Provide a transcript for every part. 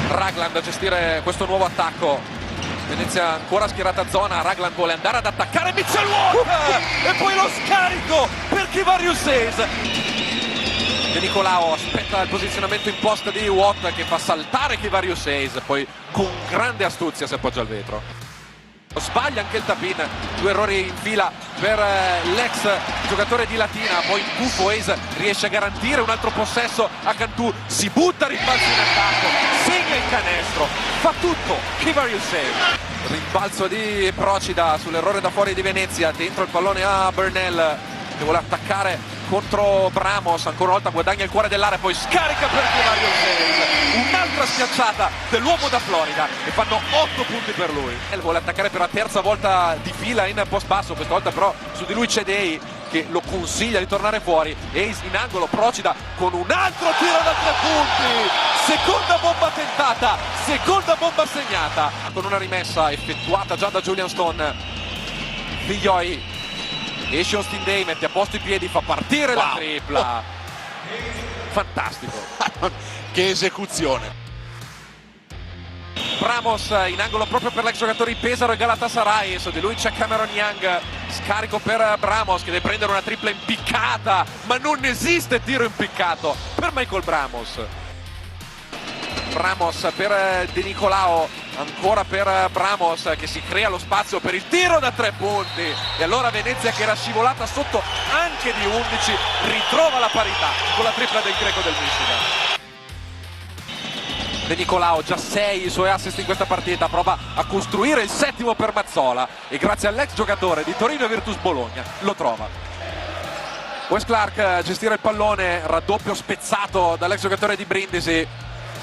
Ragland a gestire questo nuovo attacco. Venezia ancora schierata a zona, Ragland vuole andare ad attaccare Mitchell Watt e poi lo scarico per Kivarius Hayes. De Nicolao aspetta il posizionamento in posta di Watt che fa saltare Kivarius Hayes, poi con grande astuzia si appoggia al vetro. Sbaglia anche il tap-in, 2 errori in fila per l'ex giocatore di Latina, poi in tuffo Hayes riesce a garantire un altro possesso a Cantù, si butta, rimbalzo in attacco, segna il canestro, fa tutto Kivarius Hayes. Rimbalzo di Procida sull'errore da fuori di Venezia, dentro il pallone a Burnell che vuole attaccare contro Bramos, ancora una volta guadagna il cuore dell'area, poi scarica per Kivarius Hayes, un'altra schiacciata dell'uomo da Florida e fanno 8 punti per lui. Vuole attaccare per la terza volta di fila in post basso, questa volta però su di lui c'è Day che lo consiglia di tornare fuori. Hayes in angolo, Procida con un altro tiro da 3 punti, seconda bomba tentata, seconda bomba segnata, con una rimessa effettuata già da Julian Stone. Figlioi esce Austin Day, mette a posto i piedi, fa partire la tripla. Fantastico. Che esecuzione. Bramos in angolo proprio per l'ex giocatore di Pesaro e Galatasaray, su di lui c'è Cameron Young, scarico per Bramos che deve prendere una tripla impiccata, ma non esiste tiro impiccato per Michael Bramos. Bramos per De Nicolao, ancora per Bramos che si crea lo spazio per il tiro da 3 punti e allora Venezia, che era scivolata sotto anche di 11, ritrova la parità con la tripla del greco del Michigan. De Nicolao già 6 i suoi assist in questa partita, prova a costruire il 7° per Mazzola e grazie all'ex giocatore di Torino e Virtus Bologna lo trova. Wes Clark a gestire il pallone, raddoppio spezzato dall'ex giocatore di Brindisi,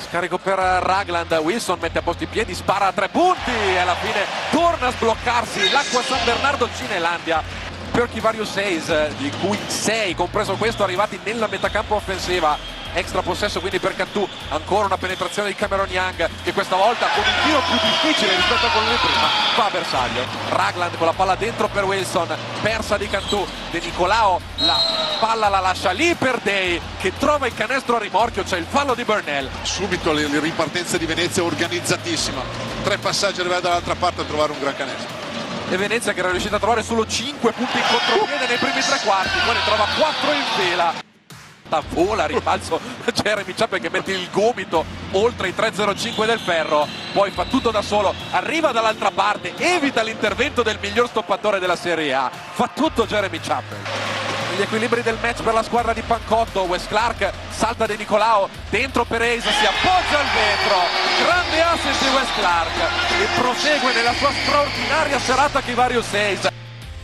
scarico per Ragland, Wilson mette a posto i piedi, spara a 3 punti e alla fine torna a sbloccarsi l'Acqua San Bernardo Cinelandia per Kivarius Hayes, di cui 6, compreso questo, arrivati nella metacampo offensiva. Extra possesso quindi per Cantù, ancora una penetrazione di Cameron Young che questa volta con il tiro più difficile rispetto a quello di prima fa a bersaglio. Ragland con la palla dentro per Wilson, persa di Cantù. De Nicolao la palla la lascia lì per Day che trova il canestro a rimorchio, c'è il fallo di Burnell. Subito la ripartenza di Venezia organizzatissima, 3 passaggi arrivati dall'altra parte a trovare un gran canestro. E Venezia che era riuscita a trovare solo 5 punti in contropiede nei primi 3 quarti, poi ne trova 4 in fila. Vola, rimbalzo Jeremy Chapel che mette il gomito oltre i 3,05 del ferro, poi fa tutto da solo, arriva dall'altra parte, evita l'intervento del miglior stoppatore della Serie A, fa tutto Jeremy Chapel. Gli equilibri del match per la squadra di Pancotto, Wes Clark salta De Nicolao, dentro per Hayes, si appoggia al vetro, grande assist di Wes Clark e prosegue nella sua straordinaria serata Kivarius Hayes.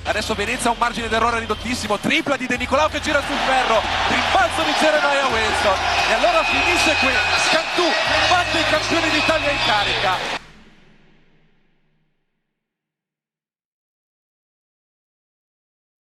Adesso Venezia ha un margine d'errore ridottissimo, tripla di De Nicolao che gira sul ferro, rimbalzo di Jeremiah Wilson e allora finisce qui, Cantù batte i campioni d'Italia in carica.